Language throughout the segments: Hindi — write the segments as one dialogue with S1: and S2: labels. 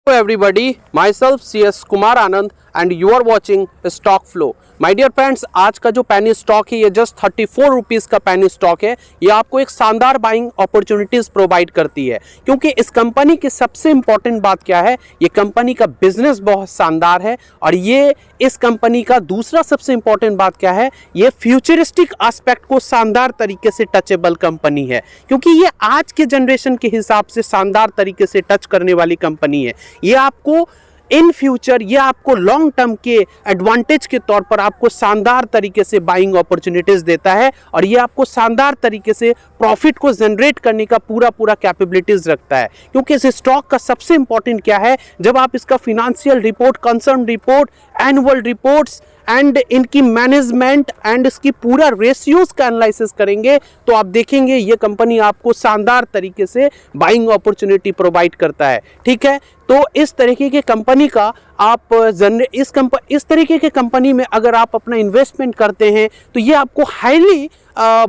S1: Hello everybody, myself CS Kumar Anand and you are watching Stock Flow. My dear friends, आज का जो पेनी स्टॉक है ये जस्ट 34 रुपीज़ का पेनी स्टॉक है। ये आपको एक शानदार बाइंग अपॉर्चुनिटीज़ प्रोवाइड करती है, क्योंकि इस कंपनी की सबसे इंपॉर्टेंट बात क्या है, ये कंपनी का बिजनेस बहुत शानदार है। और ये इस कंपनी का दूसरा सबसे इंपॉर्टेंट बात क्या है, ये फ्यूचरिस्टिक एस्पेक्ट को शानदार तरीके से टचेबल कंपनी है, क्योंकि ये आज के जनरेशन के हिसाब से शानदार तरीके से टच करने वाली कंपनी है। ये आपको इन फ्यूचर, ये आपको लॉन्ग टर्म के एडवांटेज के तौर पर आपको शानदार तरीके से बाइंग अपॉर्चुनिटीज़ देता है, और ये आपको शानदार तरीके से प्रॉफिट को जनरेट करने का पूरा कैपेबिलिटीज़ रखता है। क्योंकि इस स्टॉक का सबसे इंपॉर्टेंट क्या है, जब आप इसका financial report, concern report, annual reports and इनकी मैनेजमेंट एंड इसकी पूरा रेशियोज का एनालिसिस करेंगे तो आप देखेंगे ये कंपनी आपको शानदार तरीके से बाइंग अपॉर्चुनिटी प्रोवाइड करता है। ठीक है, तो इस तरीके के कंपनी का आप इस तरीके के कंपनी में अगर आप अपना इन्वेस्टमेंट करते हैं तो ये आपको हाईली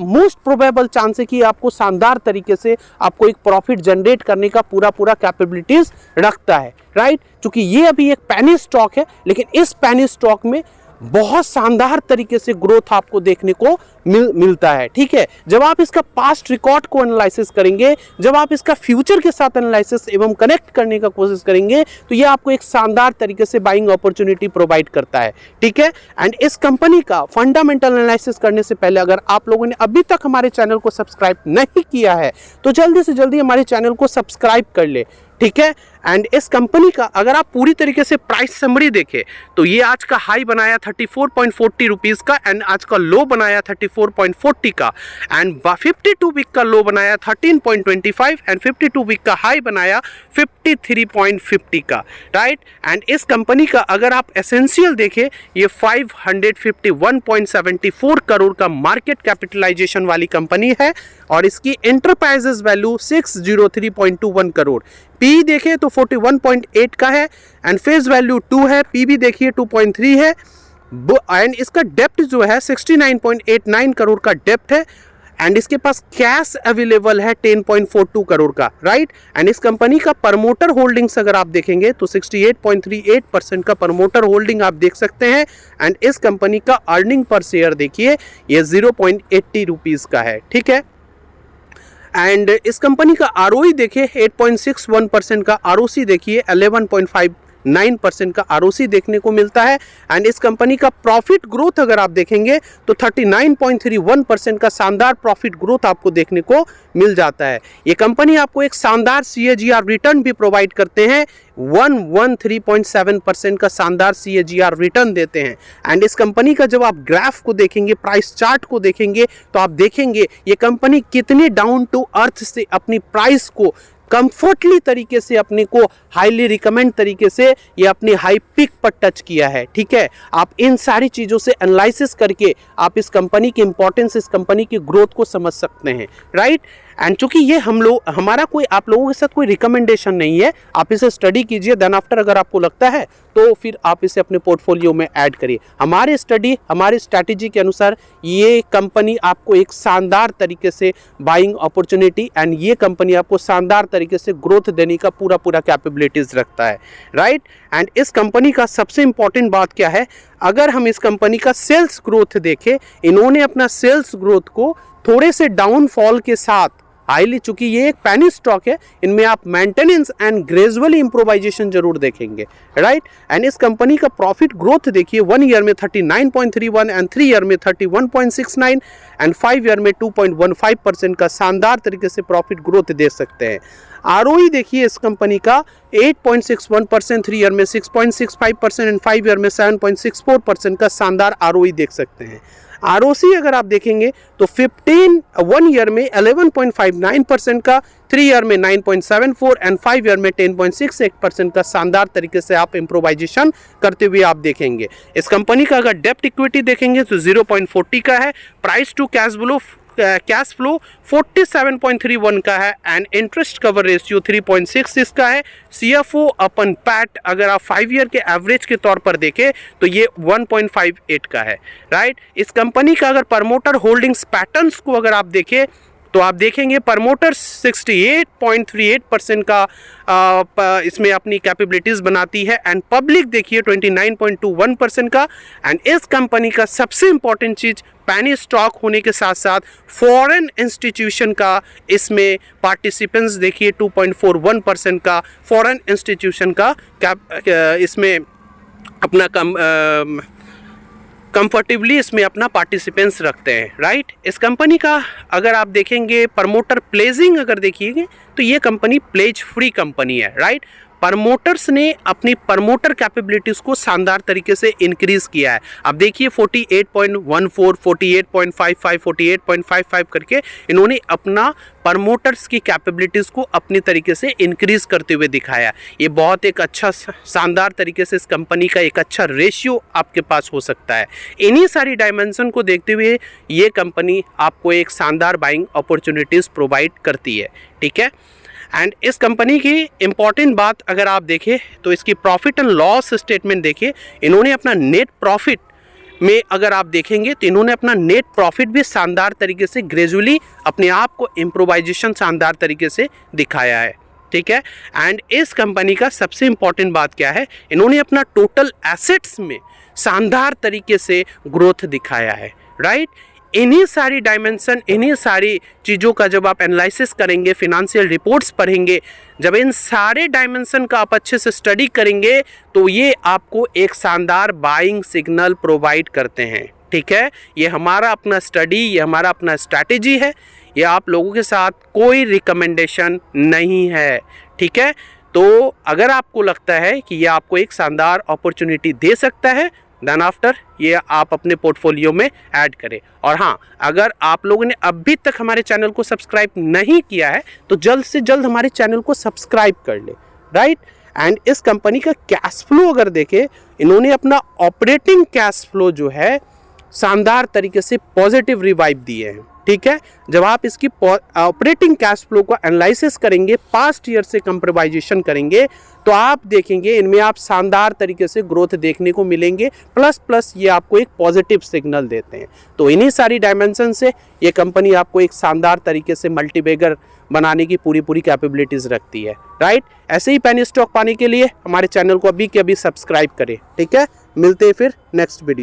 S1: मोस्ट प्रोबेबल चांस है कि आपको शानदार तरीके से आपको एक प्रॉफिट जनरेट करने का पूरा कैपेबिलिटीज रखता है। राइट, क्योंकि ये अभी एक पेनी स्टॉक है, लेकिन इस पेनी स्टॉक में बहुत शानदार तरीके से ग्रोथ आपको देखने को मिलता है। ठीक है, जब आप इसका पास्ट रिकॉर्ड को एनालिसिस करेंगे, जब आप इसका फ्यूचर के साथ एनालिसिस एवं कनेक्ट करने का कोशिश करेंगे तो ये आपको एक शानदार तरीके से बाइंग अपॉर्चुनिटी प्रोवाइड करता है। ठीक है, एंड इस कंपनी का फंडामेंटल एनालिसिस करने से पहले अगर आप लोगों ने अभी तक हमारे चैनल को सब्सक्राइब नहीं किया है तो जल्दी से जल्दी हमारे चैनल को सब्सक्राइब कर ले। ठीक है, एंड इस कंपनी का अगर आप पूरी तरीके से प्राइस समरी देखें तो ये आज का हाई बनाया 34.40 रुपीज़ का, एंड आज का लो बनाया 34.40 का, एंड 52 वीक का लो बनाया 13.25 एंड 52 वीक का हाई बनाया 53.50 का। राइट, एंड इस कंपनी का अगर आप एसेंशियल देखें, ये 551.74 करोड़ का मार्केट कैपिटलाइजेशन वाली कंपनी है, और इसकी एंटरप्राइजेस वैल्यू 603.21 करोड़। पी देखें तो 41.8 का है, एंड फेस वैल्यू 2 है, पी भी देखिए 2.3 है, एंड इसका डेप्थ जो है 69.89 करोड़ का डेप्थ है, एंड इसके पास कैश अवेलेबल है 10.42 करोड़ का। राइट, एंड इस कंपनी का प्रमोटर होल्डिंग्स अगर आप देखेंगे तो 68.38% का प्रमोटर होल्डिंग आप देख सकते हैं, एंड इस कंपनी का अर्निंग पर शेयर देखिए ये 0.80 रुपीज़ का है। ठीक है, एंड इस कंपनी का आरओई देखिए 8.61% का, आरओसी देखिए 11.59% का आरओसी देखने को मिलता है, एंड इस कंपनी का प्रॉफिट ग्रोथ अगर आप देखेंगे तो 39.31% का शानदार प्रॉफिट ग्रोथ आपको देखने को मिल जाता है। ये कंपनी आपको एक शानदार CAGR रिटर्न भी प्रोवाइड करते हैं, 113.7% का शानदार CAGR रिटर्न देते हैं। एंड इस कंपनी का जब आप ग्राफ को देखेंगे, प्राइस चार्ट को देखेंगे तो आप देखेंगे ये कंपनी कितनी डाउन टू अर्थ से अपनी प्राइस को कंफर्टली तरीके से अपने को हाईली रिकमेंड तरीके से ये अपनी हाई पिक पर टच किया है। ठीक है, आप इन सारी चीज़ों से एनालिसिस करके आप इस कंपनी की इंपॉर्टेंस, इस कंपनी की ग्रोथ को समझ सकते हैं। राइट, एंड चूंकि ये हमारा कोई आप लोगों के साथ कोई रिकमेंडेशन नहीं है, आप इसे स्टडी कीजिए, देन आफ्टर अगर आपको लगता है तो फिर आप इसे अपने पोर्टफोलियो में ऐड करिए। हमारे स्टडी, हमारी स्ट्रैटेजी के अनुसार ये कंपनी आपको एक शानदार तरीके से बाइंग अपॉर्चुनिटी एंड ये कंपनी आपको शानदार तरीके से ग्रोथ देने का पूरा कैपेबिलिटीज़ रखता है। राइट, एंड इस कंपनी का सबसे इंपॉर्टेंट बात क्या है, अगर हम इस कंपनी का सेल्स ग्रोथ देखें, इन्होंने अपना सेल्स ग्रोथ को थोड़े से डाउनफॉल के साथ हाईली, चूंकि ये एक पेनी स्टॉक है, इनमें आप मेंटेनेंस एंड ग्रेजुअली इम्प्रोवाइजेशन जरूर देखेंगे। राइट, एंड इस कंपनी का प्रॉफिट ग्रोथ देखिए, 1 ईयर में 39.31 एंड 3 ईयर में 31.69 एंड 5 ईयर में 2.15% का शानदार तरीके से प्रॉफिट ग्रोथ दे सकते हैं। आरओई देखिए इस कंपनी का 8.61%, 3 ईयर में 6.65% एंड 5 ईयर में 7.64% का शानदार आरओई देख सकते हैं। आरओसी अगर आप देखेंगे तो 1 ईयर में 11.59% का, 3 ईयर में 9.74 एंड 5 ईयर में 10.68% का शानदार तरीके से आप इम्प्रोवाइजेशन करते हुए आप देखेंगे। इस कंपनी का अगर डेप्ट इक्विटी देखेंगे तो 0.40 का है, प्राइस टू कैश फ्लो 47.31 का है, एंड इंटरेस्ट कवर रेशियो 3.66 का है। CFO अपन पैट अगर आप 5 ईयर के एवरेज के तौर पर देखें तो ये 1.58 का है। राइट, इस कंपनी का अगर प्रमोटर होल्डिंग्स पैटर्न्स को अगर आप देखें तो आप देखेंगे प्रमोटर्स 68.38% का इसमें अपनी कैपेबिलिटीज़ बनाती है एंड पब्लिक देखिए 29.21% का। एंड इस कंपनी का सबसे इम्पॉर्टेंट चीज़ पैनी स्टॉक होने के साथ साथ फॉरेन इंस्टीट्यूशन का इसमें पार्टिसिपेंट्स देखिए 2.41% का फॉरेन इंस्टीट्यूशन का इसमें अपना कंफर्टेबली इसमें अपना पार्टिसिपेंट्स रखते हैं, राइट। इस कंपनी का अगर आप देखेंगे प्रमोटर प्लेजिंग अगर देखिएगा तो ये कंपनी प्लेज फ्री कंपनी है, राइट। प्रमोटर्स ने अपनी प्रमोटर कैपेबिलिटीज़ को शानदार तरीके से इंक्रीज़ किया है। अब देखिए 48.14, 48.55, 48.55 करके इन्होंने अपना प्रमोटर्स की कैपेबिलिटीज़ को अपनी तरीके से इंक्रीज़ करते हुए दिखाया। ये बहुत एक अच्छा शानदार तरीके से इस कंपनी का एक अच्छा रेशियो आपके पास हो सकता है। इन्हीं सारी डायमेंशन को देखते हुए ये कंपनी आपको एक शानदार बाइंग अपॉर्चुनिटीज़ प्रोवाइड करती है, ठीक है। एंड इस कंपनी की इम्पॉर्टेंट बात अगर आप देखें तो इसकी प्रॉफिट एंड लॉस स्टेटमेंट देखिए। इन्होंने अपना नेट प्रॉफिट में अगर आप देखेंगे तो इन्होंने अपना नेट प्रॉफिट भी शानदार तरीके से ग्रेजुअली अपने आप को इम्प्रोवाइजेशन शानदार तरीके से दिखाया है, ठीक है। एंड इस कंपनी का सबसे इम्पॉर्टेंट बात क्या है, इन्होंने अपना टोटल एसेट्स में शानदार तरीके से ग्रोथ दिखाया है, राइट। इन्हीं सारी डायमेंशन, इन्हीं सारी चीज़ों का जब आप एनालिसिस करेंगे, फिनेंशियल रिपोर्ट्स पढ़ेंगे, जब इन सारे डायमेंशन का आप अच्छे से स्टडी करेंगे तो ये आपको एक शानदार बाइंग सिग्नल प्रोवाइड करते हैं, ठीक है। ये हमारा अपना स्टडी, ये हमारा अपना स्ट्रैटेजी है, ये आप लोगों के साथ कोई रिकमेंडेशन नहीं है, ठीक है। तो अगर आपको लगता है कि ये आपको एक शानदार अपॉर्चुनिटी दे सकता है देन आफ्टर ये आप अपने पोर्टफोलियो में ऐड करें। और हाँ, अगर आप लोगों ने अभी तक हमारे चैनल को सब्सक्राइब नहीं किया है तो जल्द से जल्द हमारे चैनल को सब्सक्राइब कर ले, राइट। एंड इस कंपनी का कैश फ्लो अगर देखें, इन्होंने अपना ऑपरेटिंग कैश फ्लो जो है शानदार तरीके से पॉजिटिव रिवाइव दिए हैं, ठीक है। जब आप इसकी ऑपरेटिंग कैश फ्लो को एनालिसिस करेंगे, पास्ट ईयर से कंपेरिजन करेंगे तो आप देखेंगे इनमें आप शानदार तरीके से ग्रोथ देखने को मिलेंगे, प्लस ये आपको एक पॉजिटिव सिग्नल देते हैं। तो इन्हीं सारी डायमेंशन से ये कंपनी आपको एक शानदार तरीके से मल्टीबैगर बनाने की पूरी कैपेबिलिटीज़ रखती है, राइट। ऐसे ही पेनी स्टॉक पाने के लिए हमारे चैनल को अभी के अभी सब्सक्राइब करें, ठीक है। मिलते हैं फिर नेक्स्ट वीडियो।